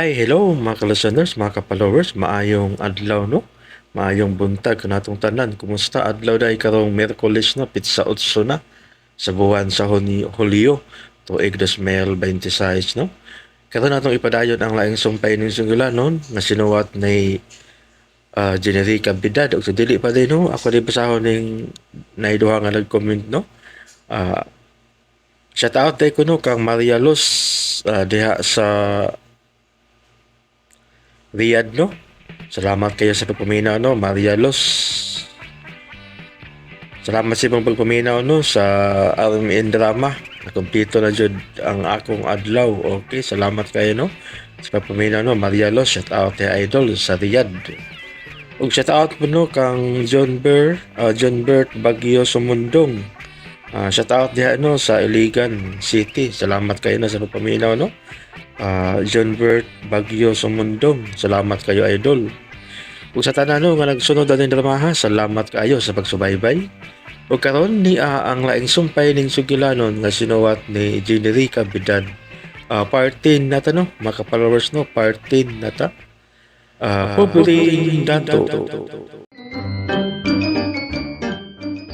Hi, hello mga ka-listeners, mga ka-followers, maayong adlaw no? Maayong buntag kanatong tanan. Kumusta adlaw day karong Miyerkules na pitsa otso na sa buwan sa Hulyo tuig 2026 no? Karon natong ipadayon ang laing sumpay ning sungulanon nga sinuwat ni Generica Bidad ug sa dili pa din no. Ako di basahon ning naiduha nga nag-comment no. Ah, shout out day ko no kang Maria Luz diha sa Riyadh no. Salamat kayo sa pagpaminaw no, Maria Los. Salamat sa imong pagpaminaw no sa RMN drama. Nakumpleto na jud ang akong adlaw. Okay, salamat kayo no sa pagpaminaw no, Maria Los. Shout out kay Idol sa Riyadh. Ug shout out po no kang John Bert Baguio Sumundong. Shout out diha no sa Iligan City. Salamat kayo na sa pagpaminaw no. John Bert Baguio Sumundong. Salamat kayo idol. Ug sa tanan no nga nagsunod ani dramaha, salamat kayo sa pagsubaybay. Ug karon ni ang laing sumpay ning sugilanon nga sinuwat ni Generica Bidad. Part 10 nata no, mga followers no, part 10 nata. Pupuling dato.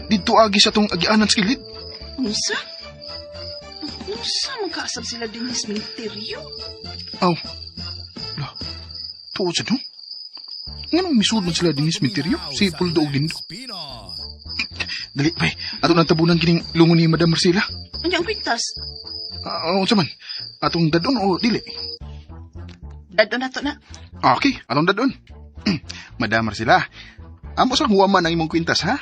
Dito agi sa tong agianan sa kilid. Unsa? Unsa magkaasab sila din sa sementeryo? Aw. La. Tuo sa no? Nganong misud man sila din sa sementeryo? Si Puldo og Lindo. Dali, bay. Ato nang tabunan kining lungon ni Madam Marcela. Ano ang kwintas? Unsa man? Atong dadon o dili? Dado na to na. Okay, anong dadon? Madam Marcela, amo sa huwaman ang imong kwintas, ha?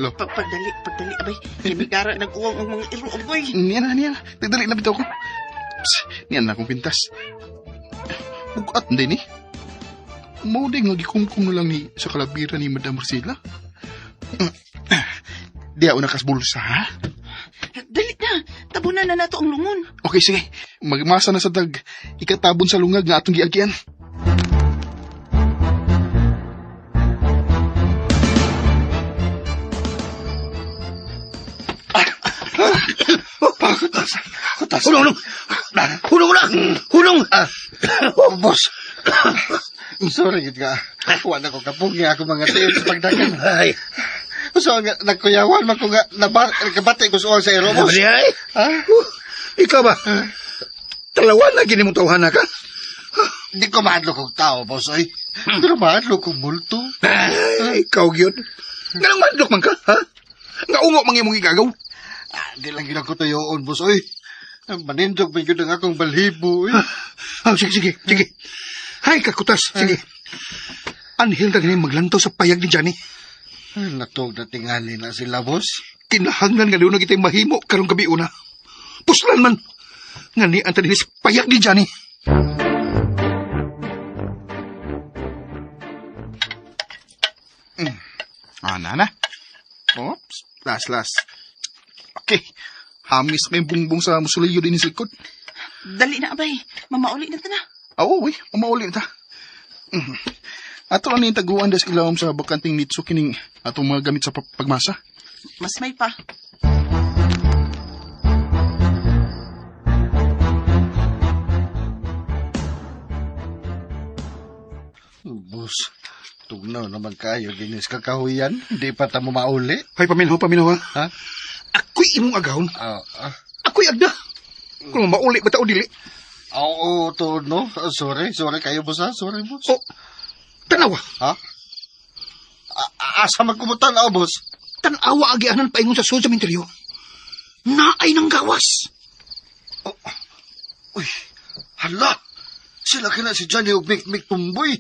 Lo. Pagdali, abay. Kimigara, nag-uwang ang mga iro, aboy. Niyan na. Dali na bitaw ko. Niyan na akong pintas. Bukat din eh. Mauday nga gikumkum na lang ni sa kalabira ni Madam Marcela. Di ako nakasbulsa, ha? Dali na. Tabunan na nato ang lungon. Okay, sige. Magmasa na sa dag. Ikatabon sa lungag nga atong giagyan. Kutas. Hulong na. Boss. Sorry, gid ka. Wala ko kapugi ako mga tiyo sa pagdagan. Ay. So, nagkuyawan man ko nga nabati ko sa ero, boss. Ha? Ikaw ba? Talawan na gini mong tawhan na ka? Hindi ko mahadlo kong tao, boss, oy. Pero mahadlo kong multo. Ay, ikaw yun. Ganang mahadlok man ka, ha? Nga ungo mang imong igagaw. Di lang ginang ko tayoon, boss, oy. Manindog may gudang akong balhibo, eh. Sige. Hay, kakutas, sige. Anhil na ganyan maglantaw sa payag ni Johnny. Natog na tingali na sila, boss. Kinahanglan nga doon na kita'y mahimo karong gabi una. Puslan man. Nga ni ang tanilis payag ni Johnny. Na. Oops, last. Okay. Hamis may bungbong sa musuliyo din sa likod. Dali na, abay. Mamauli na ta na. Uy, umauli na ta. Ato lang yung taguan des ilawom sa bakanting nitso kining atong mga gamit sa pagmasa. Mas may pa. Boss, tugnaw naman kayo dinis kakahuyan. Hindi pa ta mo mauli. Hay, paminaw ha? Ako'y imong agawon. Ako'y agda. Kung mauli ba tao dili? Oo, to, no? Sorry kayo, boss, ha? Sorry, boss. Tanawa. Ha? Asa magkumutan, boss? Tanawa agianan pa ingon sa sementeryo. Naay ng gawas. Uy, hala. Sila ka na si Johnny o Mick Tumboy.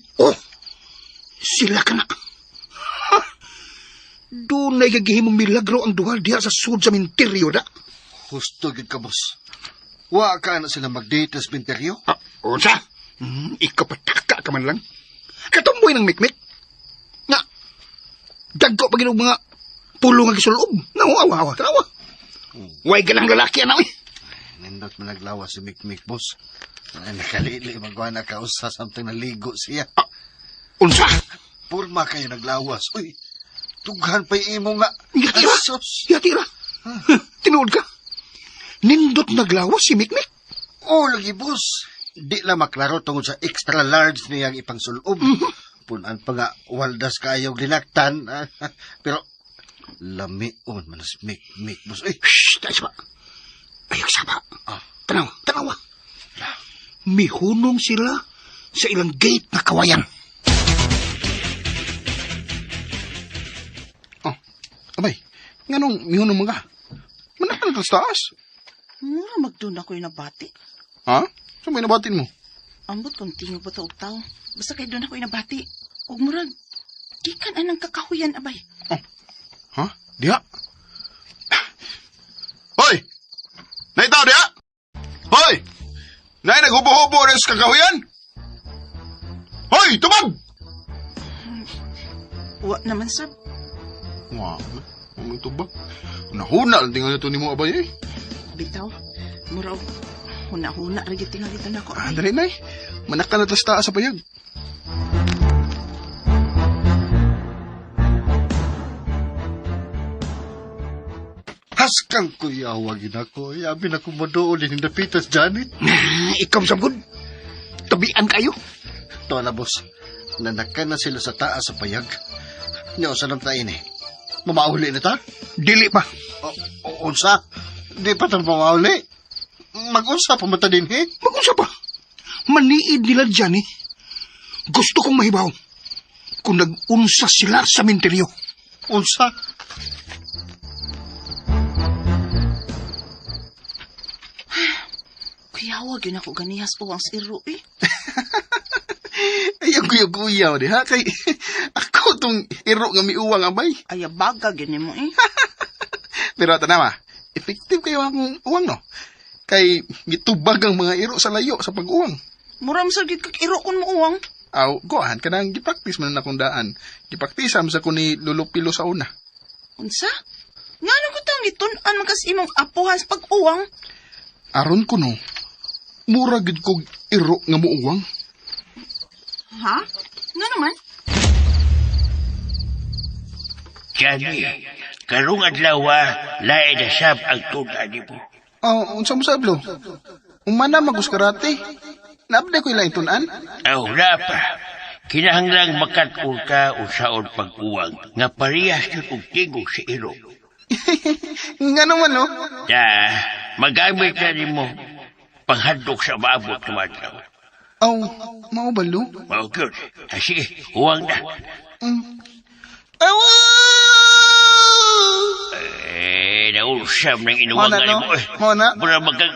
Sila ka na. Doon na igagihimong milagro ang duwal diha sa sementeryo da. Gusto gid ka, boss. Wa ka na sila mag-date sa sementeryo? Unsa? Ikapataka ka man lang. Katumboy ng mikmik. Nga, dagko pa ginong mga pulong nga gisulob. Nawawa, tarawa. Way ganang lalaki ana, nindot man naglawas si mikmik, boss. Nakalili, magawa na kausa samtang naligo siya. Unsa? Purma kayo naglawas. Uy, tughan pa imo nga. Yatira. Tinuod ka. Nindot naglawas si Mikmik. Oo, lagi, boss. Di lang maklaro tungod sa extra large niyang ipangsulob. Punan pa nga, waldas kayong linaktan. Pero, lamion, manas mik, boss. Ay, Shh, tayo ba? Ayok saba. Ah. Tanaw. Mihunong sila sa ilang gate na kawayan. oh, abay, nga nung mihunong mga. Manakal ka sa taas. Mura magdun ako yung nabati. Ha? Saan may nabatin mo? Ambot kung tingog ba ito tao. Basta kay doon ako yung nabati. Huwag murag. Gikan anang kakahuyan, abay. Ha? Diha? Hoy! Naitaw diha? Hoy! Nay, naghubo-hubo rin sa kakahuyan? Hoy! Tumag! Wa naman, sir. Wow, may tubag. Nahuna lang tingnan ito ni mo, abay eh. Bitaw. Mura, huna-huna. Rin tingnan dito na ako, abay. Dali, nay. Manakal na tas taas sa payag. Haskang kuya, wagin ako. Yabi na ko madoon din dapitas, Janet. Ikaw sabod. Tabian kayo. Ito na, boss. Nanakan na sila sa taas sa payag. Niyo, sa lang tayo eh. Mamauli na ta? Dili pa. O, unsa? Di pa tayo mamauli. Mag-unsa pa mata din, eh? Mag-usap pa. Maniid nila dyan eh. Gusto kong mahibaw kung nag-unsa sila sa menteryo. Unsa? Kaya huwag yun ako ganihas o ang siro, eh. Ay, ang kuya-kuya, di ha? Kay, ako tong iro nga miuwang abay. Ay, baga, ganyan mo, eh. Pero tanawa, effective kayo ang uwang, no? Kay, gitubag ang mga iro sa layo sa pag-uwang. Mura mo sa kag iro kon mo uwang. Aw, gohan, kanang gipraktis man na akong daan. Gipraktisam sa ko ni Lulupilo sa una. Unsa? Nga ano ko tang itun-an magkas imong apuhan sa pag-uwang? Aron ko, no? Mura gid kog iro nga muuwang. Ha? Nga naman? Jani, karong adlaw lain na sab ang tuna ni mo. Unsa mo sablo? Umana magus karate. Naabda ko ilang tunan. Wala pa. Kinahanglang makatun ka usaon pag-uwang nga parehas yun og tingog sa iro. Nga naman, no? Magamit na ni mo panghadlok sa maabot na madlaw. Aw, maubalo. Mao good. Sige, uwang na. Awa! Nausam ng inuwangan Mona, no? mo. Mona? Mura magkag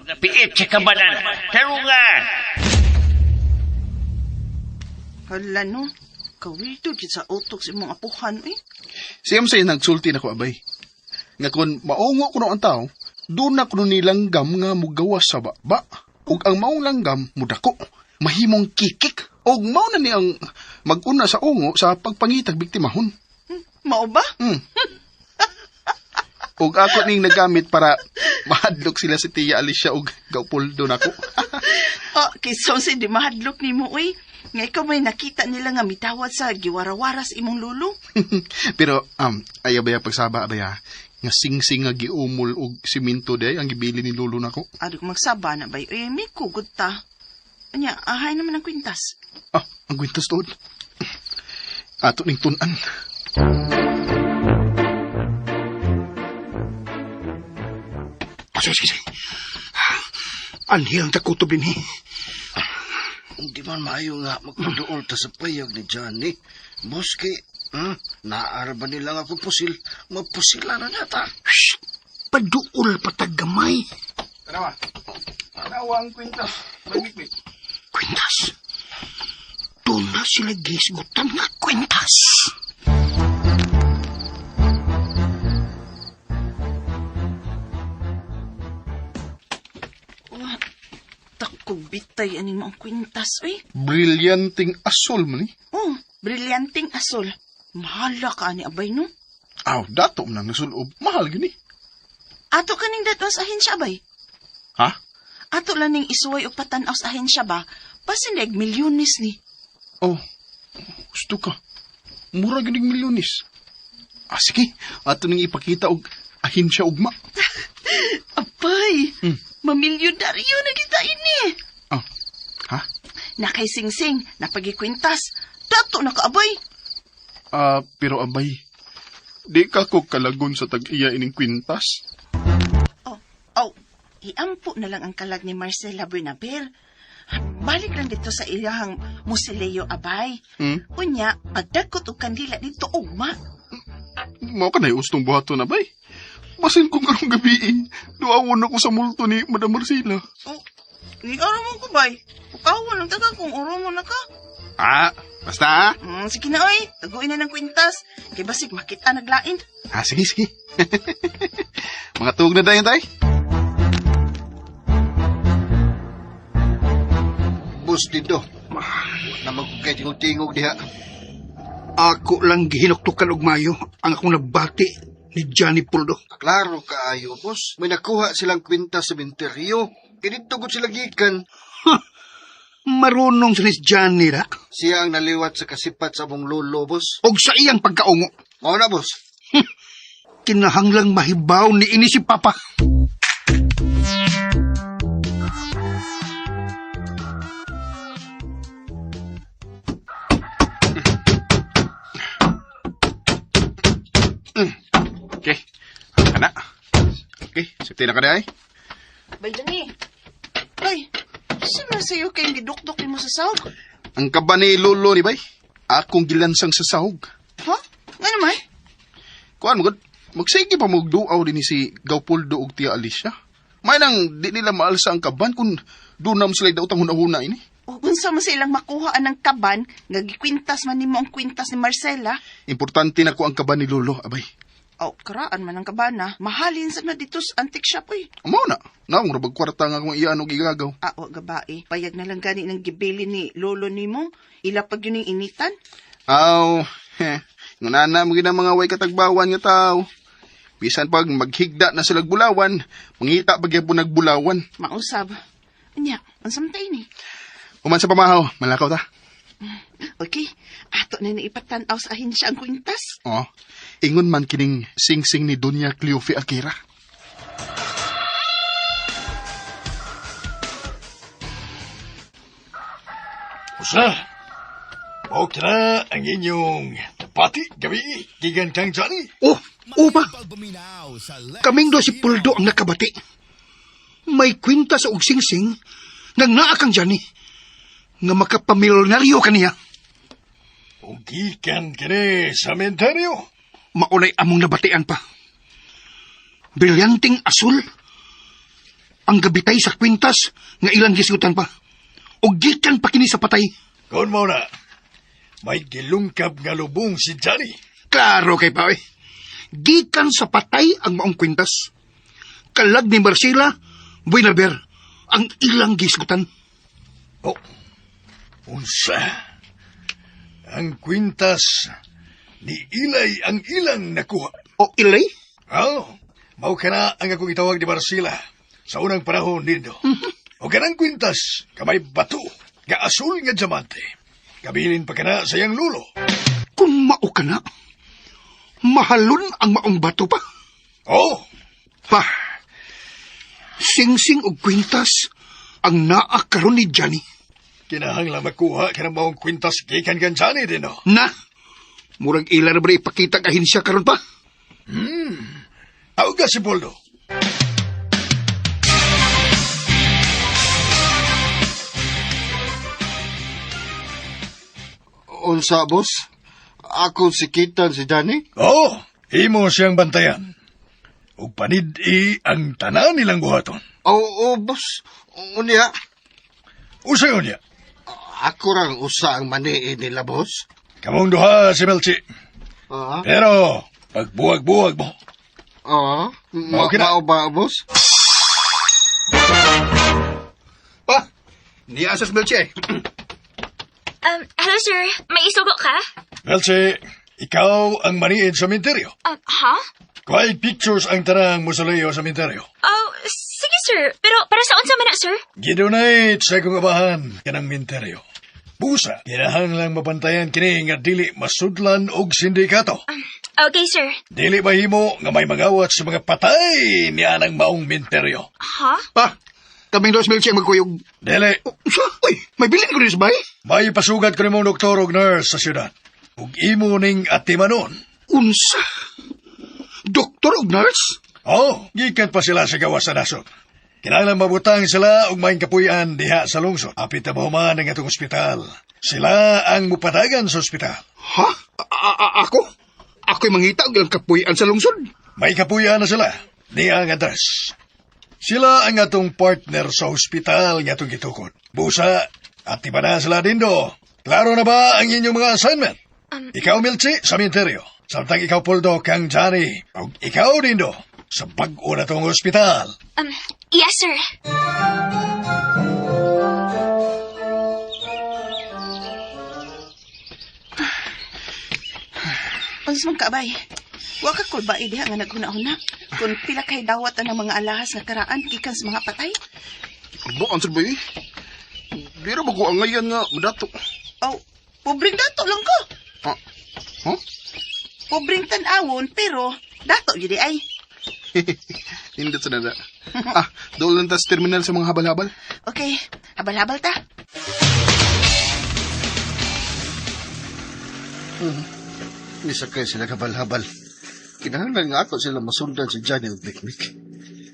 napiit sa kabanan. Taro nga! Hala no, kawildo gid sa utok sa imong apuhan, eh. Siyam sa'yo nagsulti na ko, abay. Nga kung maungo ko ang tao, doon na ko nilanggam nga mugawas sa baba. Ug ang maong langgam, mudako. Mahimong kikik. Ug mao na ni ang mag-una sa ungo sa pagpangitag biktimahon. Mao ba? Ug ako ning nagamit para mahadlok sila si Tia Alicia ug gaupuldo nako. Kisaw si di mahadlok ni mo, eh. Nga ikaw may nakita nila nga mitawad sa giwara-waras imong lulo. Pero ayaw baya pagsaba baya nga sing-sing nga giumol og simento day ang gibili ni lolo nako. Ado ko magsaba na ba? Eh, may kugod ta. Anya, ahay naman ang kwintas. Ang kwintas tuod. Ato ning tunan. Sige. Anhi ang takutob din eh. Hindi man maayo nga magpaduol ta sa payag ni Johnny. Boss kay, naarba nila nga kung pusil, magpusila na nata. Shh! Paduol patagamay. Tanawa. Tanawa ang kwintas. Mamikmik. Kwintas. Doon na sila gisgutan nga kwintas. Takog bitay aning mga kwintas, eh. Brilyanting asol man eh. Oh, brilyanting asol. Mahala ka ni abay, no? Dato man ang nasulob. Mahal gini. Ato kaning datos ahensya bay. Ha? Ato lang ning isuway o patanaw sa ahensya ba? Pasinig milyonis ni. Gusto ka. Mura gining milyonis. Sige. Ato ning ipakita og ahensya ugma. Abay! Mamilyonaryo na kita ini. Ah, ha? Nakay singsing, napagikwintas. Dato na kaabay. Pero abay, di ka ko kalagon sa tag-iya ining kwintas. Iampo na lang ang kalag ni Marcela Bernaber. Balik lang dito sa ilahang musileo abay. Unya, pagdagkot og kandila dito ugma. Mao ka na ustong buhato na bay. Basin kong karong gabi, duawon ako sa multo ni Madam Marcela. Ni mo ko bay. Ukawan ang taga kung oro mo na ka. Basta Sige na oy, taguin na ng kwintas. Kay basig makita naglain. Sige. Mga tuog na dayon tay. Boss dito. Na magkukay tingog-tingog diha. Ako lang gihinuktukan og mayo ang akong nabati ni Johnny Puldo. Klaro kaayo, boss. May nakuha silang kwintas sa sementeryo. Kinito ko sila gikan. Marunong sa ni Johnny ra. Siya ang naliwat sa kasipat sa mong lolo, boss. Og sa iyang pagkaungo. Mao na, boss. Kinahanglang mahibaw ni ini si Papa. Okay. Anak. Okay, safety na ka na ay. Bay Johnny. Bay, sino sa'yo kayong gidukdok ni mo sa sahog? Ang kaba ni Lolo ni Bay. Akong gilansang sa sahog. Ha? Nga naman? Kuan mo gud, magsige pa magduaw din ni si Gaupoldo ug Tia Alicia. May nang di nila maalsa ang kaban kung dunam sila daw tang hunahuna ini. O unsa man silang makuhaan ng kaban, nga gikwintas man nimo ang kwintas ni Marcela. Importante na ko ang kaban ni Lolo, abay. Karaan man ang kabana. Mahalin sa na dito sa antique shop eh. Amo na. Naong rabag kwarta nga kung iyan og igagaw. Gabae. Payag na lang gani ng gibili ni lolo nimo. Ilapag yun yung initan. Ngunana mo gina mga way katagbawan nga tao. Bisan pag maghigda na sila bulawan, mangita pagyapon nagbulawan. Mausab. Anya, ang samtay ni. Human sa pamahaw, malakaw ta. Okay, ato na naipatanaw sa ahensya ang kwintas. Ingon man kining sing-sing ni Doña Cleofe Alquera. Usa, okay na ang inyong tapati gabi, gigan kang Johnny. Pa. Kaming do si Puldo ang nakabati. May kwintas og sing-sing nang naa kang Johnny nga makapamilyonaryo kaniya. O gikan kini sa sementeryo. Maunay among nabatian pa. Brilyanting asul ang gabitay sa kwintas nga ilang gisgutan pa. O gikan pa kini sa patay. Kung mo na, may gilungkab nga lubong si Johnny. Klaro kay pa gikan sa patay ang maong kwintas. Kalag ni Marcela Buenaber ang ilang gisgutan. Unsa? Ang kwintas ni Ilay ang ilang nakuha. O ilay? Mao ka na ang akong itawag ni Marcela sa unang panahon nindo. O ganang kwintas, kamay bato, nga asul nga diamante. Kabilin pa ka na sa iyang lulo. Kung mao ka na, mahalon ang maong bato pa. Pa, sing-sing og kwintas ang naa karon ni Johnny. Kinahanglang makuha ka ng maong kwintas gikan kan Johnny din, no? Na, murag ila na ba ipakita kahin siya karon pa? Tawag ka si Poldo. Unsa, boss? Ako sikitan si Johnny? Imo siyang bantayan. Ug panid-i ang tanan nilang buhaton. Boss. Unya, Usayon niya. ako rang usa ang maniin nila, boss. Kamong duha si Melchi. Pero, pagbuwag-buwag mo. Okay na. Mao ba, boss? Pa, ni Asas Melche. Hello sir, may isugo ka? Melchi, ikaw ang maniid sa minteryo. Ha? Kuhay pictures ang tanang musoleo sa minteryo. Sige sir, pero para saan sa mana sir? Gidonate sa kong abahan kanang minteryo. Busa, kinahanglang mabantayan kini nga dili masudlan og sindikato. Okay sir. Dili mahimo nga may magawat sa mga patay ni anang maong minteryo. Ha? Pa, Kaming dos milkshake magkuyog. Dili, Sa? Uy, may bilin ko rin sa bay. may pasugat ko ni mong doktor o nurse sa syudad. Ug imo ning atimanon. Unsa? Doktor o nurse? Oh, gikan pa sila sa gawas sa nasod. Kinahanglan mabutang sila og maing kapuy-an diha sa lungsod. Apit na mahuman ang atong ospital. Sila ang mupatagan sa ospital. Ha? Ako? Ako'y mangita og ilang kapuyan sa lungsod. May kapuy-an na sila. Di ang address. Sila ang atong partner sa ospital nga atong gitukod. Busa, at iba na sila dindo. Klaro na ba ang inyong mga assignment? Ikaw, Milchi, sa minteryo. Samtang ikaw, Poldo, kang Johnny. O ikaw, dindo, sa bag-o na tong ospital. Yes, sir. Unsa man ka, abay? Wa ka kulbay diha nga naghuna-huna. Kung pila kay dawat ang mga alahas nga karaan gikan sa mga patay. Bukan sir bay. Di ra ba ko ang ngayon nga madato. Oh, pobreng dato lang ko. Ha? Ha? Pobreng tan-awon pero dato gyud ay. Hindi sa dada. Doon lang tas terminal sa mga habal-habal. Okay, habal-habal ta. Nisakay sila habal-habal. Kinahanglan nga ako sila masundan si Johnny o Mikmik.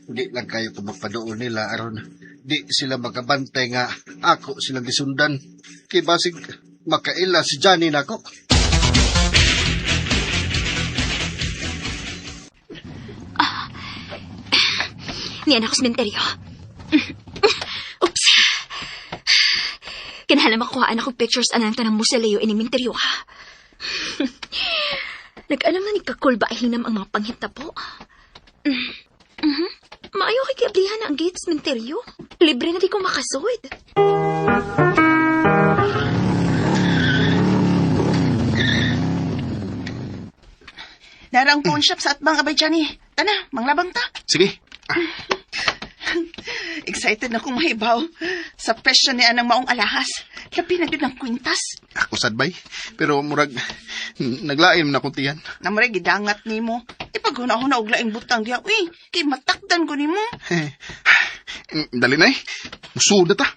Di lang kayo kung magpadoon nila aron. Di sila magkabantay nga ako silang gisundan. Kay basig makaila si Johnny na ako. Niyan ako sa sementeryo. Oops. Kinahanglan makuhaan ako pictures anang tanang muselyo ining minteryo, ha? Nag-alam na ni kakul ba hinam ang mga panghita po? Maayo kay kiablihan na ang gate sa sementeryo. Libre na di ko makasud. Narang pawn shop sa atbang abay Johnny. Tana, manglabang ta. Sige. Excited na akong mahibaw sa presyo ni anang maong alahas. Labi na yun ang kwintas. Ako sad bay. Pero murag naglain na akong tiyan. Namuray gidangat ni mo. Ipag-huna-huna og laing butang diha. Uy, kay matakdan ko ni mo. Dali na eh. Musuda ta.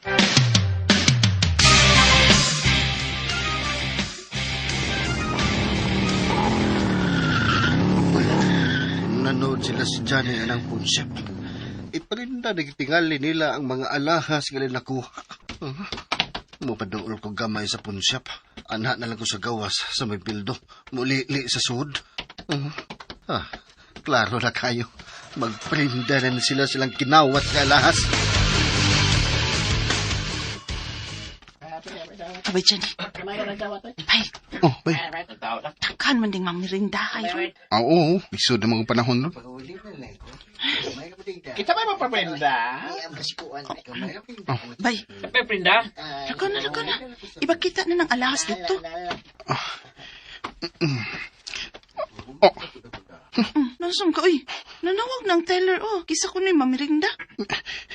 Nanood sila si Johnny anang punsyap. Iparinda nagtingali nila ang mga alahas nga nakuha. Mupadool ko gamay sa punsyap. Anak na lang ko sa gawas sa may bildo. Muli-li sa sud. Klaro na kayo. Magprinda na sila silang kinawat nga alahas. Abay Johnny. Bay, Oh, bay. takhan man ding mamirinda kayo. Oo, isod na mga panahon no. Kita ba magpaprinda? Bay, May prinda? lako na. Ibakita na ng alahas dito. Oh, Nasaan ka, uy? Nanawag ng teller, oh. Kisa ko na yung mamirinda.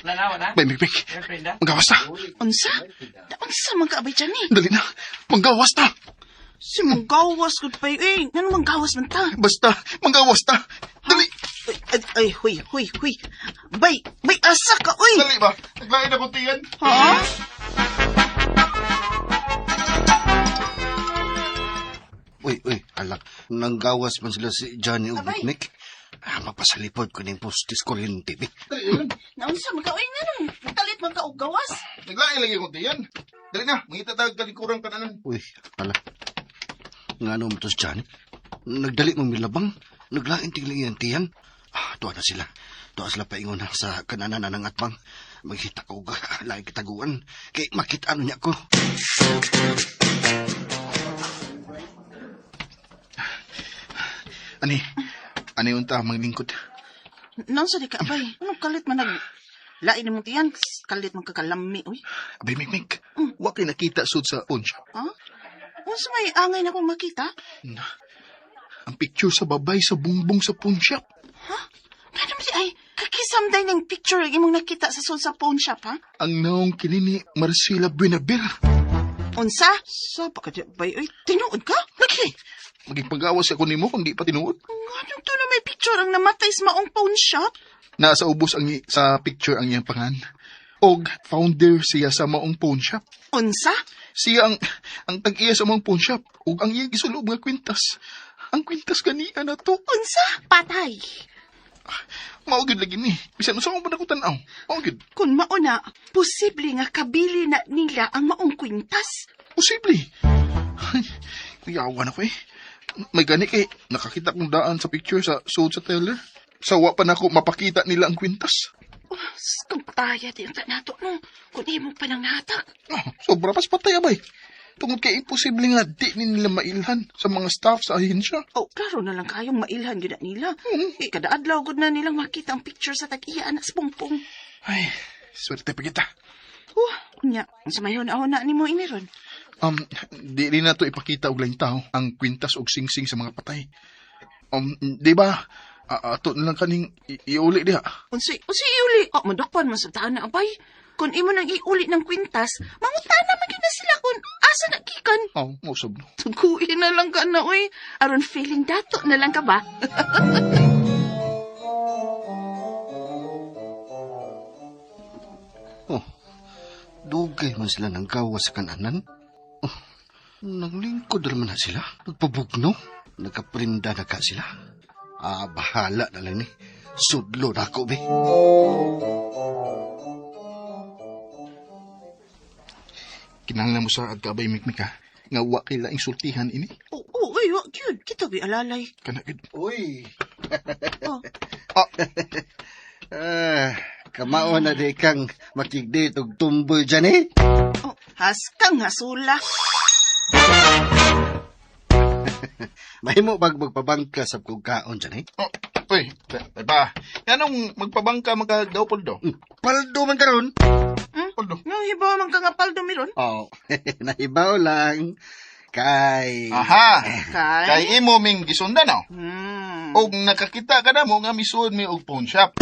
Lalawa na? bay, Mikmik. May prinda? Magawas na. Unsa? Unsa man ka, abay Johnny? Dali na. Magawas na. Si manggawas ko pa eh. Ano manggawas man ta? Basta, magawas na. Dali. Ay, huy. Bay, asa ka, uy! Dali ba? Naglain ako tiyan. Ha? Uy, alak. Nanggawas man sila si Johnny o Abay. Mikmik. Mapasalipod ko ng postis kuryente. Naunsa man ka, uy, nga talit man ka og gawas. Naglain lagi ako tiyan. Dali na, mangita tawag talikuran ka na nun. Uy, alak. Nga ano mo to si Johnny? Nagdali mong milabang. Naglain tingling yan tiyan. Tuwa na sila. Tuwa sila paingon sa kananan ng atbang. Magkita ko laing kitaguan. Kay makita ano niya ko. Ani unta maglingkod. Naunsa di ka, abay? Anong kalit man lain mo tiyan? Kalit man kakalami, uy. Abay, Mikmik. Wa kay nakita sud sa pawn shop. Ha? Unsa may angay na akong makita? Ang picture sa babay sa bungbong sa pawn shop. Paano mo ay kakisamday ng picture ang imong nakita sa sul sa pawn shop, ha? Ang naong kinini Marcela Buenabel. Unsa? Sa pa ka di, abay, uy. Tinuod ka? Lagi. Magipagawas ako nimo kung di pa tinuod. Anong to na may picture ang namatay sa maong pawn shop? Nasa ubos ang sa picture ang iyang pangan. Og founder siya sa maong pawn shop. Unsa? Siya ang tag-iya sa maong pawn shop. Og ang iyang gisulob nga kwintas. Ang kwintas ganiya na to. Unsa? Patay. Maugid lagi ni. Bisan sa akong panakot tanaw. Maugid. Kung mauna, posible nga kabili na nila ang maong kwintas. Posible. Ay, kuyawan ako eh. May gani kay nakakita kong daan sa picture sa suot sa teller. Sawa pa na ako mapakita nila ang kwintas. Oh, kung pataya din ka nato, no? Kung imo pa nang natak. Oh, sobra pas patay abay. Tungod kay imposible nga di ni nila mailhan sa mga staff sa ahensya. Oh, klaro na lang kayong mailhan gina nila. Kada adlaw gud na nilang makita ang picture sa tag-iya anak sa pungpong. Ay, swerte pa kita. Nya, sa mayon na ni mo iniron. Di rin na to ipakita og laing tao ang kwintas og singsing sa mga patay. Di ba? Ato na lang kaning iuli diha. Unsi iuli. Oh, madakpan man sa taan na abay. Kung imo nang iuli ng kwintas, mangutana man gyud na sila kung asa nagikan. Oh, mausab no. Tuguin na lang ka na, oy. Aron feeling dato na lang ka ba? Oh, dugay man sila ng gawa sa kananan. Oh, naglingkod naman na sila. Nagpabugno. Nagkaprinda na ka sila. Bahala na lang ni. Sudlo na ako, be. Kinahanglan mo sa agkabay mikmik ha. Nga wa kay laing sultihan ini. Uy, wag yun. Kita bi alalay. Kanagid. Uy. Oh. Kamao na di kang makigdate og tumboy dyan eh. Oh, haskang hasula. Mahimo bag magpabangka sa kugkaon dyan eh. Uy, ba? Yanong magpabangka magkagaw poldo? Paldo man karon. Poldo. Nang hibaw man ka nga paldo miron. Oh, nahibaw lang. Kay... Aha! Kay? Kay imo ming gisundan no? Og Oh. nakakita ka na mo nga misuod mi og pawn shop.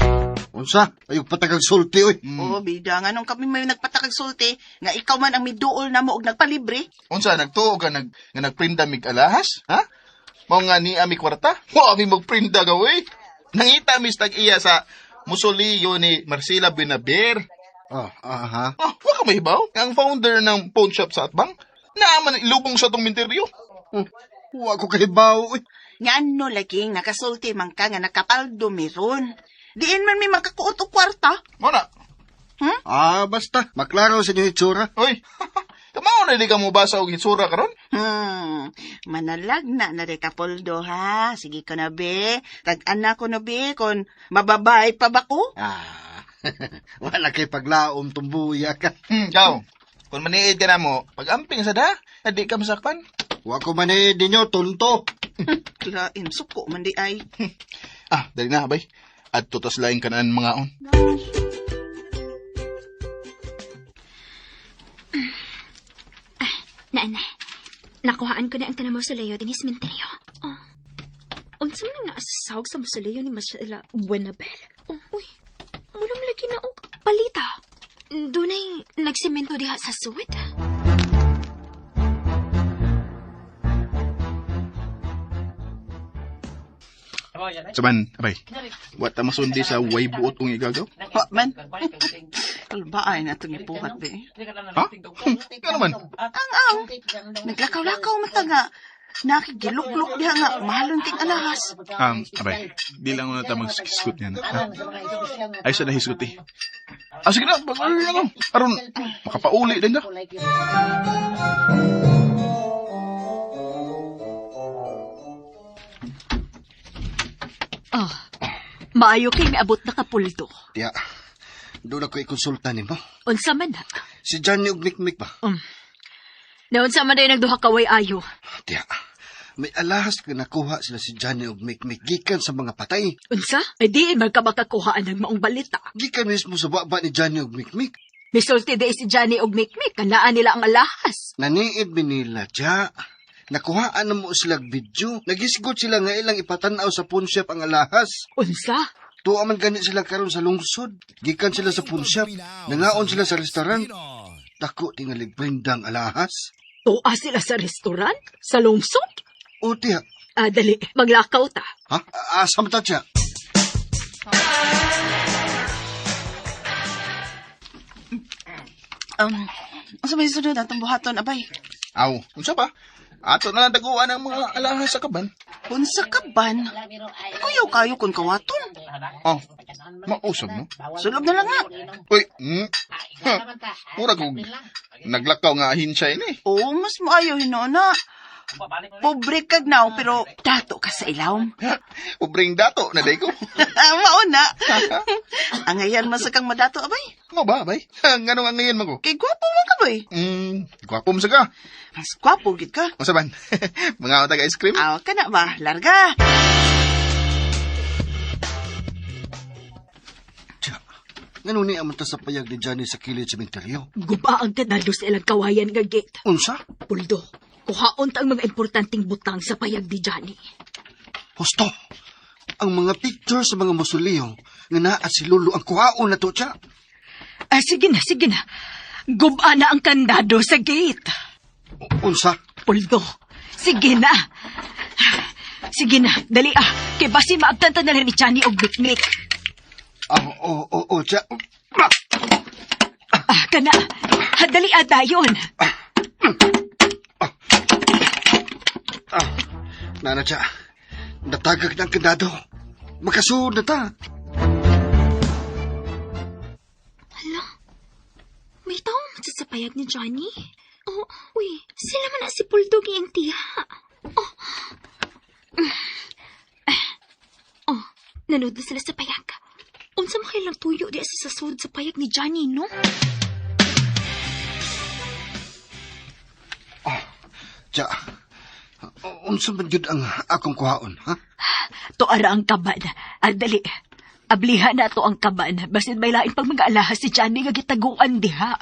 Unsa? Ayog patakag sulti, oy. Oh, bida nga nung kami may nagpatakag sulti, nga ikaw man ang miduol na mo og nagpalibre. Unsa nagtuo ka nga nagprinda mig alahas? Ha? Mao nga ni ami kwarta? Wa mi magprinda gawi. Nangita mis tag iya sa Musolio ni Marcela Binaber. Oh, aha. Wa ka mahibaw? Ang founder ng pawn shop sa Atbang? Naaman ilubong sa tong minteryo. Wa ko kahibaw, oy. Ngano laging nakasulti man ka nga nakapaldo miron. Diin man may makakuot og kwarta. Mo na. Basta. Maklaro sa inyo itsura. Oy. Kamao na di ka mo basa og hitsura karon? Manalag na rin ka, Poldo, ha? Sige ko na, be. Tag-anak ko na, be, kung mababay pa ba ko? Wala kay paglaom tumbuya ka. Ikaw. Kung maniid ka na mo, pag-amping sa da, di ka masakpan. Wa ko man ninyo, tonto. Kilain, suko man di ay. Dali na, bay. At tutas laing kanaan mga on. Nana, nakuhaan ko na ang tanang mausoleo din sa sementeryo. Oh. Unsa man nga asasawag sa mausoleo ni Marcela Buenabel? Oh, uy. Mulam lagi na og palita. Dunay nagsemento diha sa suwit. Saman, abay. Wata masundi sa way buot kong igagaw? Man, kalbaay na itong ipuhat, be. Ha? Ka naman? Ang, naglakaw-lakaw mata nga. Nakigiluklok diha nga, mahalong ting alahas. Abay. Di lang na tamang skisgot yan. Ay, sa nahisgot eh. Sige na, aron, makapauli din na. Maayo kay miabot na kapuldo. Tiya, doon ako ikonsulta ni mo. Unsa man na? Si Johnny og Mikmik ba? Naunsa man day nagduha kaway ayo. Tiya, may alahas ka nakuha sila si Johnny og Mikmik gikan sa mga patay. Unsa? Ay di man ka makakuhaan ng maong balita. Gikan mismo sa baba ni Johnny og Mikmik. Misulti day si Johnny og Mikmik, kanaan nila ang alahas. Naniid mi nila, Tiya. Nakuhaan na mo sila video. Nagisgot sila nga ilang ipatanaw sa pawn shop ang alahas. Unsa? Tuwa man ganit sila karon sa lungsod. Gikan sila sa pawn shop. Nangaon sila sa restaurant. Dako tingalig prindang alahas. Tuwa sila sa restaurant? Sa lungsod? O, Tiya. Dali, maglakaw ta. Ha? Asam ta, Tiya. Asa may sunod atong buhaton, abay? Aw, unsa ba? Ato na lang daguan ang mga alahas sa kaban. Unsa ka ban? Kuyaw kayo kung kawaton. Oh, mausog no? Sulog na lang nga. Uy, mura kong naglakaw nga ahinsya ini. Oo, mas maayo hinuna. Pobre kag now, pero dato ka sa ilawom. Ubring dato na day ko. Mauna. Angayan man sa kang madato, abay. Ano ba, bay? Ngano nga ngayon mago? Kay gwapo man ka, bay. Gwapo mo sa ka. Mas gwapo, gid ka. Masaban, mga taga ice cream. Aw, ka na ba? Larga. Ngano ni aman ta sa payag ni Johnny sa kilid sa cementerio? Guba ang kanado sa ilang kawayan nga gate. Unsa? Puldo, kuhaon ta ang mga importanteng butang sa payag ni Johnny. Husto, ang mga picture sa mga mausoleo nga naa si Lulu ang kuhaon na to siya. Sige na. Guba na ang kandado sa gate. Unsa? Puldo, sige na. Sige na, dali Kay basi maabtanta na lang ni Johnny og mikmik. Siya. Kana, dali dayon. Nana siya, natagag ng kandado. Makasunod na ta. May tao man sa payag ni Johnny. Oh, uy, sila man na si Puldog yung tiha. Nanood na sila sa payag. Unsa makailang tuyo di sa sasud sa payag ni Johnny, no? Siya, unsa man yun ang akong kuhaon, ha? To ara ang kaban. Dali. Abliha na to ang kaban. Basin may lain pag mag-alahas si Johnny nga gitaguan diha.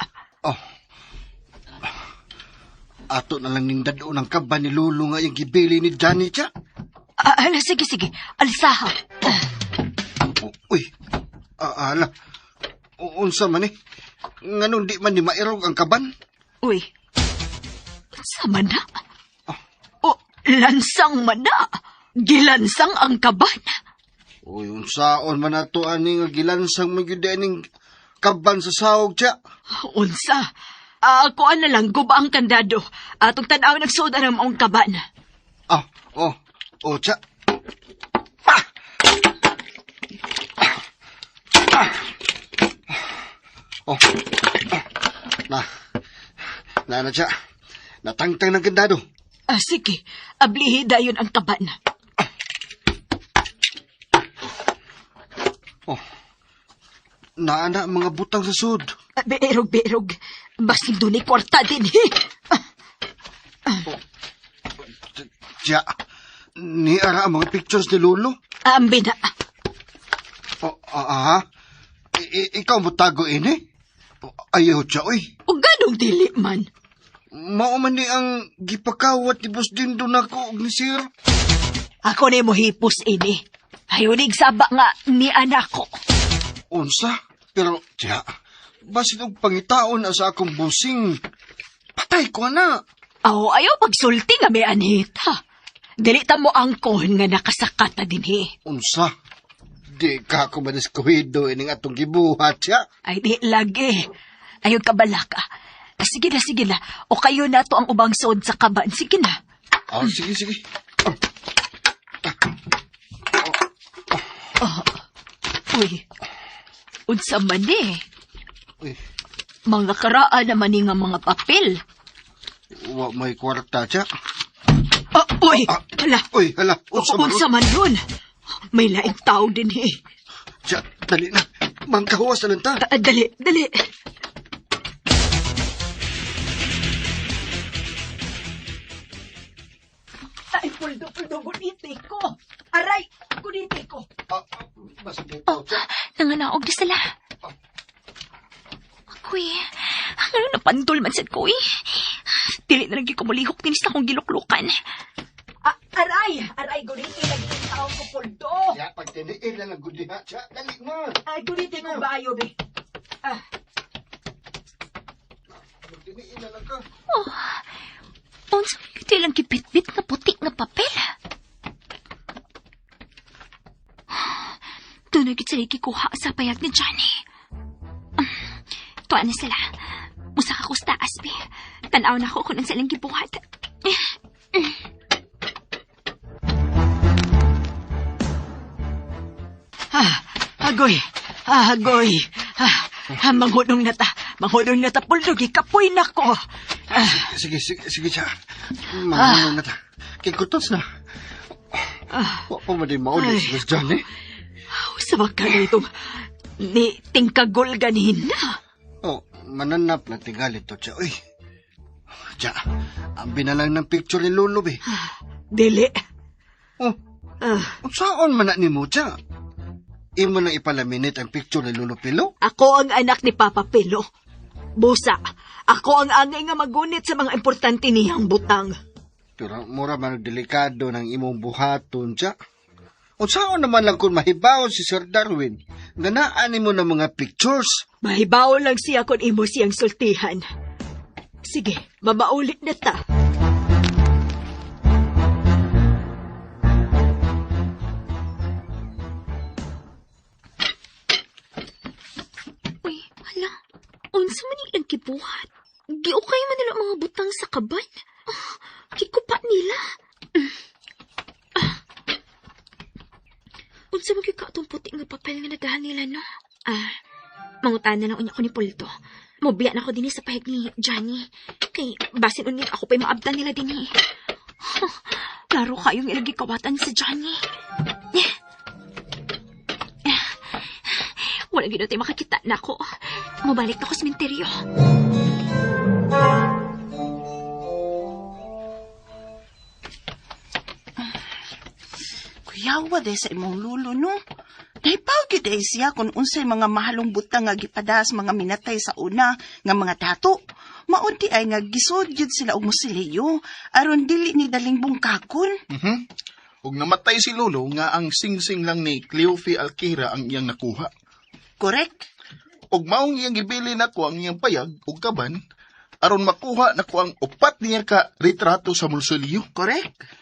Ato na lang ning dado ng kaban ni Lulu nga yung gibili ni Johnny siya. Sige. Alsaha. Uy, ala. Unsa man Nganong di man ni mairog ang kaban? Uy. Sama na? Lansang man na. Gilansang ang kaban. Uy, unsaon man nato ani nga gilansang magyud ning kaban sa sahog siya. Unsa? Ako na lang, guba ang kandado. Atong tanaw nagsoda ng maong kaban. Siya. Na siya. Natangtang ng kandado. Sige, ablihi dayon ang kaban. Naana mga butang sa sud. Berog. Basin doon kwarta din, Siya, ni ara ang mga pictures ni Lolo. Ambi na. Ikaw mo tago ini? Ayaw siya, oy. O ganong dili man. Mao man ni ang gipakawat ni Boss Dindo nako og ni Sir. Ako ni mo hipos ini. Hayunig saba nga ni anak ko. Unsa? Pero, siya, basin og pangitaon na sa akong busing. Patay ko na. Ayaw pagsulti nga may anita. Dilita mo angkon nga nakasakat na din Unsa? Di ka ako madiskuhido ining atong gibuhat siya. Ay di lagi. Ayaw ka balaka. Sige na. O kayo na to ang ubang sod sa kaban. Sige na. Sige. Uy. Unsa man Uy. Mga karaan naman ni nga mga papel. Wa may kwarta siya. Uy. Hala. Uy, hala. Unsa man yun? May laing tao din Siya, dali na. Mangkahuwas na lang ta. Dali. Ay, puldo, guniti ko. Aray, guniti ko. Basta dito, siya. Nanganaog na sila. Kuy, ano napantol man sad ko Dili na lagi ko malihok din sa akong giluklukan. Aray, guniti lagi ang tao ko, puldo. Siya, pagtiniin na lang gudiha siya. Dali mo. Ay, guniti ko bayo, be. Pagtiniin na lang ka. Unsa iti lang kipitbit nga puti nga papel. Doon nagit sila kikuha sa payag ni Johnny. Tuan na sila. Tanaw na ko kung ang silang gibuhat. Agoy. Manghudong na ta, Puldo, gikapoy na ko. Sige, siya. Mahulong na ta. Kikutos na. Wa pa man din mauli si Miss Johnny. Sa baka nito, ni tingkagol ganin na. Oh, mananap na tingali to siya. Uy. Siya, ang binalang ng picture ni Lolo, be. Dili. Oh, saan man na ni mo siya? Imo nang ipalaminate ang picture ni Lolo Pilo? Ako ang anak ni Papa Pilo. Busa, ako ang angay nga magunit sa mga importante niyang butang. Pero mura man delikado ng imong buhaton siya. O saan naman lang kung mahibaw si Sir Darwin, ganaan mo ng mga pictures. Mahibaw lang siya kung imo siyang sultihan. Sige, mabaulit na ta. Uy, hala. Unsa man ilang gibuhat? Giukay man nila mga butang sa kaban. Kikupa nila. Unsa man gyud ka atong puti nga papel nga nagahan nila, no? Mangutan na lang unya ko ni Pulto. Mobiya na ako din sa pahig ni Johnny. Kay basin unya ako pa'y maabdan nila din eh. Klaro kayong ilagi kawatan sa Johnny. Wala gina tayo makakita na ako. Mabalik na ako sa sementeryo. Kuyawa day sa imong lulo, no? Naipawgi day siya kung unsay mga mahalong butang nga gipadas mga minatay sa una nga mga dato. Maunti ay nga gisudyod sila og musilyo aron dili ni daling bungkakon. Ug namatay si Lolo nga ang singsing lang ni Cleofe Alquira ang iyang nakuha. Correct? Ug maong iyang gibili nako ang iyang payag ug kaban aron makuha nako ang upat niya ka retrato sa mulsolyo. Correct?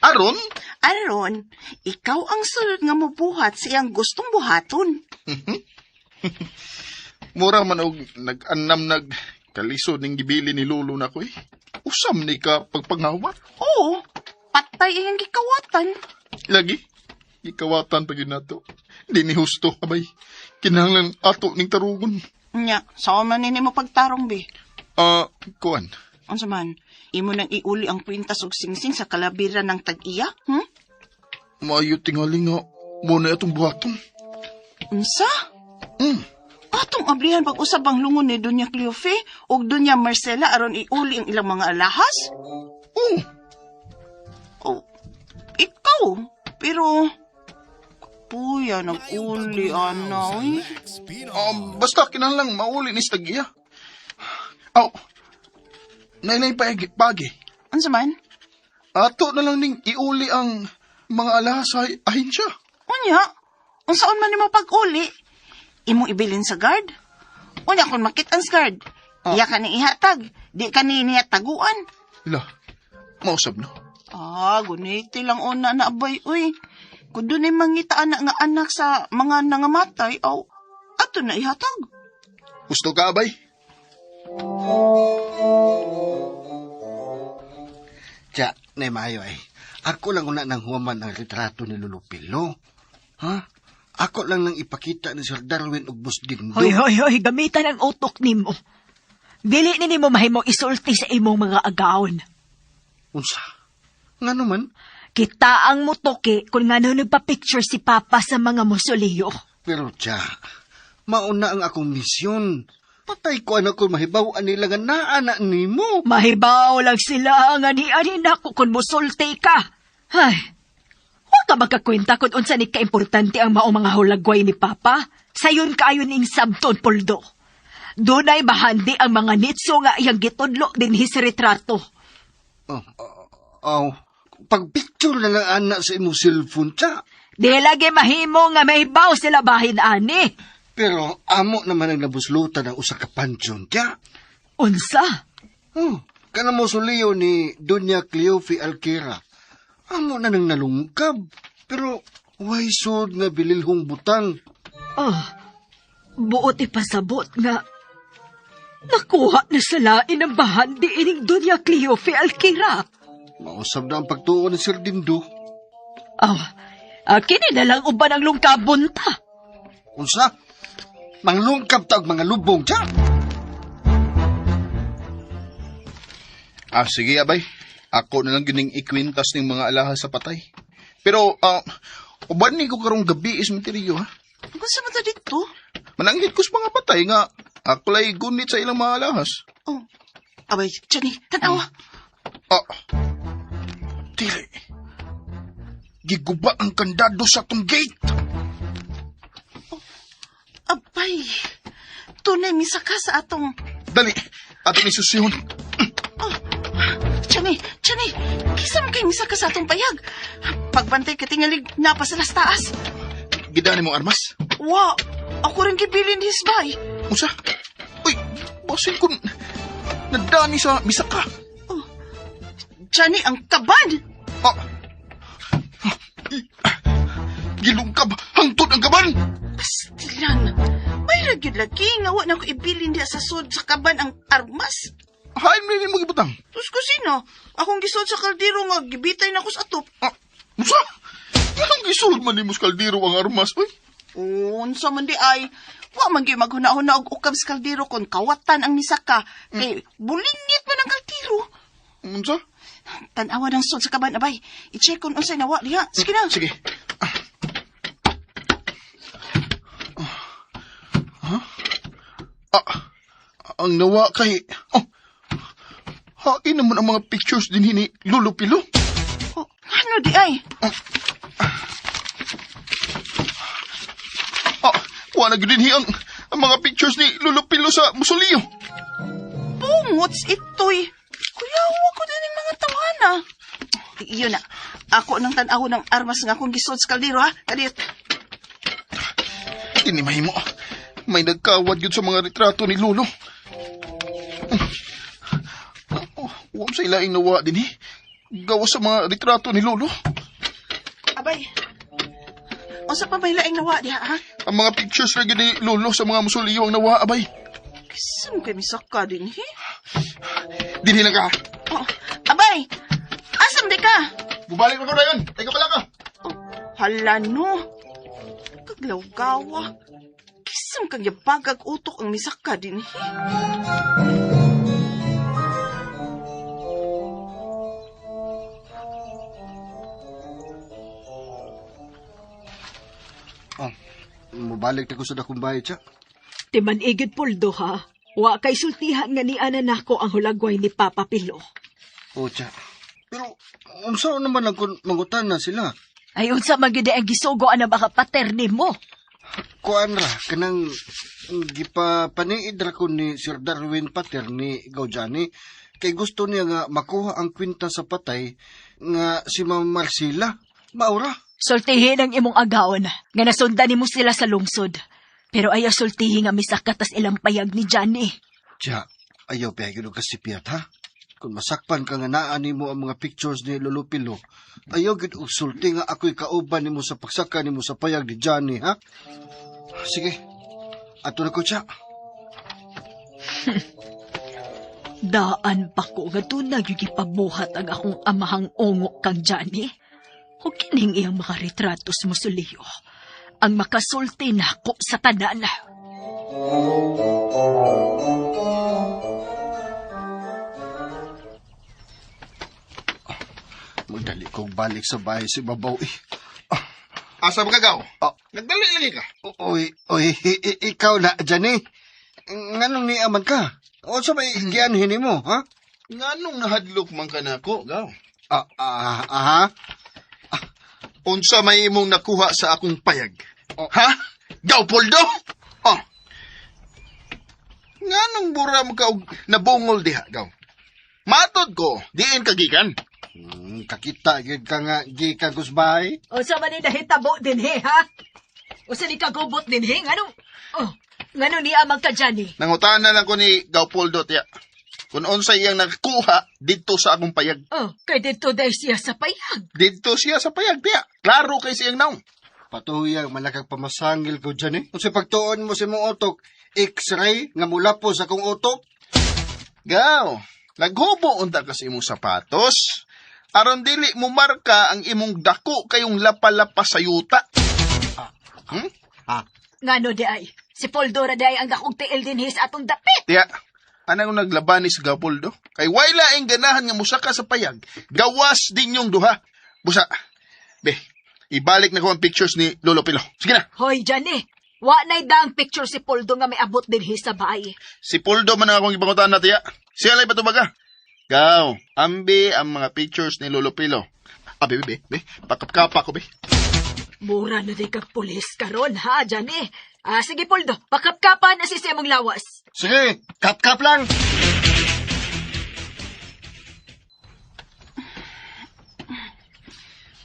Aron Ikaw ang sulod nga mobuhat sa iyang gustong buhaton. mura man og nag-annam kalisod ning gibili ni Lolo nako eh. Usam ni ka pagpangawa. Oo, patay iyang gikawatan. Lagi gikawatan pa gyud nato. Di ni husto abay. Kinahanglan ato ning tarugon. Nya, saan man nini mo pagtarong, be? Kuan. Unsa man, imo nang iuli ang kwintas og singsing sa kalabiran ng tag-iya? Maayo tingali nga muna atong buhaton. Unsa? Atong ablihan pag-usab ang lungon ni Doña Cleofe o Doña Marcela aron iuli ang ilang mga alahas? Oh, ikaw. Pero, puya, nag-uli, anay. Basta kinahanglan mauli ni Stagia. Nainay pagi. Unsa man? Ato na lang ning iuli ang mga alahas sa ahensya. Unya, unsaon man nimo pag-uli? Imong ibilin sa guard? Unya kung makit-an sa guard, iya ka ni ihatag, di ka ni niya taguan. La, mausab no. Guniti lang una na abay, uy. Kung doon ay mangitaan na nga anak sa mga nangamatay, ato na ihatag. Gusto ka, abay? Tiya, nay maayo ay. Ako lang una nang huwaman ang retrato ni Lolo Pilo. Ha? Ako lang nang ipakita ni Sir Darwin ug Boss Dindo. Hoy, gamitan ang utok nimo. Dili ni mo mahimong isulti sa imong mga agawon. Unsa? Nga naman? Kita ang mutoke kung nga nagpa-picture si Papa sa mga musoleo. Pero tiya, mauna ang akong misyon. Patay ko anak ko mahibaw nila nga naanak nimo. Mahibaw lang sila nga ni-ani nako kung musulti ka. Ay, huwag ka magkakwenta kung unsa ni ka-importante ang maong mga hulagway ni Papa. Sayon kaayon ning sabton, Poldo. Dunay bahandi ang mga nitso nga iyang gitudlo din his retrato. Pag-picture na lang anak sa imong cellphone tiya. Di lagi mahimo nga mahibaw sila bahin ani. Pero amo naman ang nabuslutan ng usa ka pansyon tiya. Unsa? Kana mo suliyo ni Doña Cleofe Alquira. Amo na nang nalungkab. Pero way sud nga bililhong butang. Buot ipasabot nga Nakuha na sa lain ang bahan di ining Doña Cleofe Alquira. Mausap na ang pagtuon ni Sir Dindo. Kini na lang uban ang lungkabon ta. Unsa? Manglungkab ta og mga lubong siya. Sige, abay. Ako na lang gining ikwintas ng mga alahas sa patay. Pero, uban ni ko karong gabi is materiyo, ha? Kung sa mata dito? Mananggit ko sa mga patay nga, ako lay gunit sa ilang mga alahas. Oh. Abay, Johnny, tanawa. Dili. Giguba ang kandado sa tong gate. Abay, tunay misaka sa atong... Dali, ating isusyon. Johnny, kisa man kayo misaka sa atong payag. Pagbantay ka tingalig napa sa las taas. Gidani mo armas. Wow, ako rin kibilin ni Hisbay. Musa? Uy, basin ko nadani sa misaka. Johnny, ang kaban! Gilungkab, hangtod ang kaban! Pastilan, may lagi-lagi nga wa na ko ibilin diya sa sud sa kaban ang armas. Hain mo rin magibutang. Tus kusina, akong gisod sa kaldero nga gibitay na ko sa atop. Musa? Anong gisulod man ni Muskaldiro ang armas, uy? Unsa man di ay, wa man gyud maghuna-huna og ukab sa kaldero kon kawatan ang misaka. Kay bulingit man ang kaldero. Unsa? Tanawa ng sud sa kaban, abay. I-check kung unsay nawa diha. Sige na. Sige. Ang nawa kay... hain naman ang mga pictures din ni Lolo Pilo. Ano di ay? Wala na din ang mga pictures ni Lolo Pilo sa musoleo. Bungots itoy. Kuyawa ko din ang mga tawana. Iyon na. Ako nang tanaw ng armas nga akong gisod sa kaldero, ha? Kadiyot. Inimay mo. May nagkawad yun sa mga retrato ni Lolo. Huwag sa ilaing nawa din gawa sa mga retrato ni Lolo. Abay. O sa pa may laing nawa diha, ha? Ang mga pictures lagi ni Lolo sa mga musoleo ang nawa, abay. Kisam kay misaka din, he? Dinhi lang ka. Abay! Asam di ka? Bubalik mo ko na yun. Teka pala ka. Hala no. Kaglaw-gawa. Kisam kang yapagag utok ang misaka din, he? Mabalik na ko sa dakong bahay siya. Timan igid Puldo ha. Wa kay sultihan nga ni ana nako ang hulagway ni Papa Pilo. Siya. Pero, unsa naman ang mangutan na sila? Ay unsa man gyud ang gisugo ana baka paterni mo. Kuan ra, kanang gipapaniid ra ko ni Sir Darwin Pater ni Gaujani kay gusto niya nga makuha ang kwinta sa patay nga si Ma'am Marcela. Maura. Sultihin ang imong agawon nga nasundan nimo sila sa lungsod. Pero ayaw sultihin nga misakatas ilang payag ni Johnny. Tiya, ayaw piyagin o kasipiyat ha. Kung masakpan ka nga naan mo ang mga pictures ni Lolo Pilo, ayaw gid og sulti nga ako'y kauban nimo sa pagsaka nimo sa payag ni Johnny ha. Sige, ato na ko siya. Daan pa ko nga doon nagigipabuhat ang akong amahang ungok kang Johnny. O kining iyang mga retratos mo suliyo, ang makasulti na ko sa tanan. Magdali kong balik sa bahay si Babaw eh. Asa ba kagaw? Nagdali lagi ka. Oy, ikaw na, Johnny. Nganong niaman ka? O sa may gianhin mo, ha? Nganong nahadlok man ka na ko, gaw? Aha. Unsa may imong nakuha sa akong payag? Ha? Gaw, Poldo? Nganong buram ka og nabungol diha, gaw? Matod ko, diin kagikan. Kakita, gid ka nga, gikan ko sa bahay. O sa man nahitabo din ha? O sa ni kagubot din ngano ni amang ka Johnny? Nangutana lang ko ni Gaw Poldo, tiya. Kung unsa iyang nakuha dito sa akong payag. Kay dito dahil siya sa payag. Dito siya sa payag, tiya. Klaro kay siyang naong. Patuyang malakag pamasangil ko dyan eh. Kung sa pagtuon mo sa mong utok, X-ray nga mula po sa kong utok. Gaw, naghubo unta ka sa imong sapatos. Aron dili mo marka ang imong dako kayong lapa-lapa sa yuta. Ngano di ay? Si Poldora di ay ang dakong tiil din his atong dapit. Tiya, anong naglaban ni si Gapoldo? Kay wala ang ganahan nga musaka sa payag. Gawas din yung duha. Busa, be, ibalik na ko ang pictures ni Lolo Pilo. Sige na. Hoy, Johnny. Wa na'y daang picture si Poldo nga may abot din his sa bahay. Si Poldo man ang akong ipangutan na tiya. Siya lang patubaga. Gaw, ambi ang mga pictures ni Lolo Pilo. Be, pakapkapa ko, be. Mura na di kag pulis karon ha, Johnny. Sige, Poldo. Pakapkapan na si Semong lawas. Sige, kap-kap lang.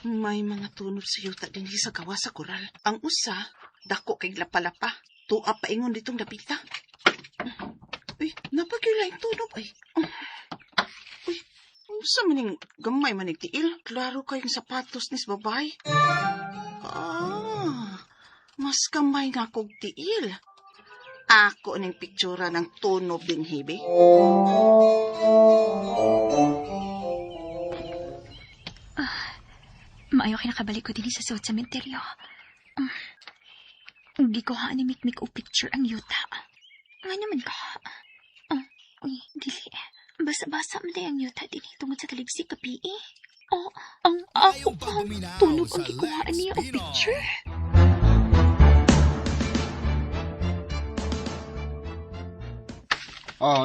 May mga tunog sa yuta din sa gawa sa koral. Ang usa, dako kay lapalapa. Tuwa pa ingon ditong dapita. Uy, napagila yung tunog ay. Uy, usa maning gamay manig tiil. Klaro kayong sapatos ni sa babay. Mas gamay nga kog tiil. Ako ning piktura ng tunog din hibi. Maayo kinakabalik ko din sa suot sa cementerio. Gikuhaan ni Mikmik o picture ang yuta. Nga naman ka. Uy, dili. Basa-basa mo ang yuta din tungod sa taligsik kapi eh. Ang ako tunog ang gikuhaan niya o picture.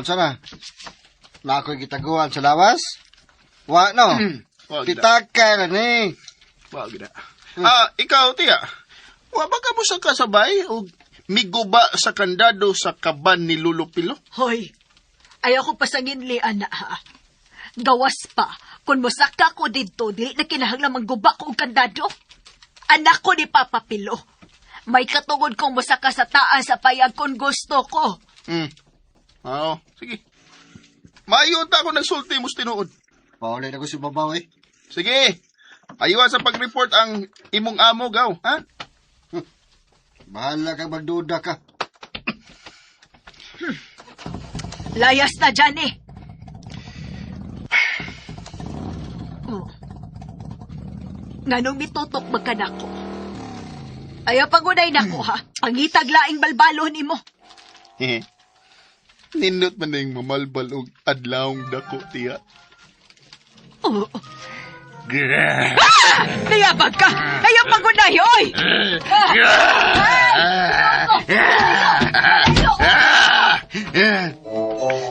Sana. Na ako'y gitaguan sa lawas? Wa, no? Pitaka na ni. Wag na. Ikaw, tiya. Wa ba ka mo sa kasabay o miguba sa kandado sa kaban ni Lolo Pilo? Hoy, ayaw ko pasangin lian na ha. Gawas pa, kung masaka ko dito, dili na kinahanglang mangguba ko og kandado. Anak ko ni Papa Pilo. May katungod kong masaka sa taas sa payag kung gusto ko. Oo, sige. Mayunta ako nagsulti mo tinuod. Paulay na ko si babaw eh. Sige. Ayuha sa pag-report ang imong amo, gaw, ha? Bahala kang magduda ka. Layas na dyan eh. Nganong mitutok magkanako? Ayaw pagunay na ko ha. Ang itaglaing balbalon ni mo. Nindot man na yung mamalbal o adlawng dako, tiya. Nayabag ka! Ayaw pagunay, oy!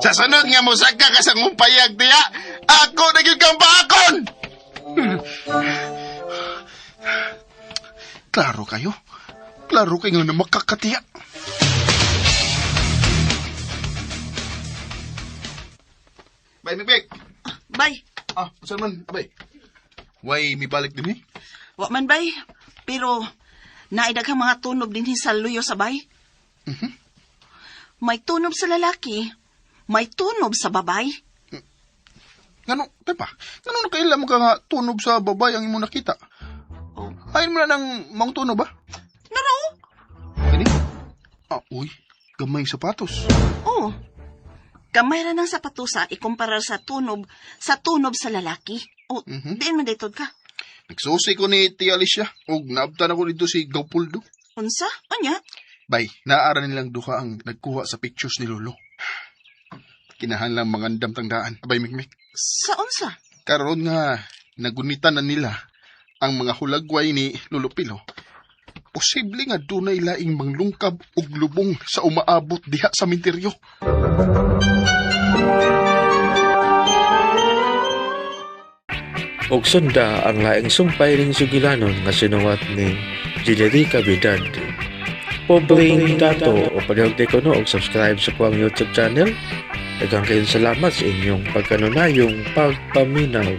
Sa sunod nga mo saka ka sa ngumpayag, tiya, ako naging kang bakon! Klaro kayo? Klaro kayo na makakatiya. Bay, Mikmik! Bay, Saan man, abay? Way, may balik din eh. wa man bay. Pero, naidaghang mga tunog din sa luyo sa bay. May tunog sa lalaki, may tunog sa babay. Ngano, tepa, ngano nakailam ka nga tunog sa babay ang imo nakita? Ayun mo na ng mga tunog ba? Naraw? Ini? Uy, gamay sapatos. Oo. Kamay ra ng sapatusa ikumpara sa tunog sa lalaki. O, diin man daytod ka. Nagsusi ko ni Tia Alicia, ug naabtan ako dito si Gapoldo. Unsa? Anya? Bay, naara nilang duha ang nagkuha sa pictures ni Lolo. Kinahanglang mangandam tangdaan. Abay, Mikmik. Sa unsa? Karon nga, nagunitan na nila ang mga hulagway ni Lolo Pilo. Posible nga dunay laing manglungkab ug lubong sa umaabot diha sa minteryo. Og sunda ang laing sumpay ning sugilanon nga sinuwat ni Generica Vidal. Pobreng dato o palihog ko no og subscribe sa kuang YouTube channel. Daghang kayong salamat sa inyong pagkanunayong pagpaminaw.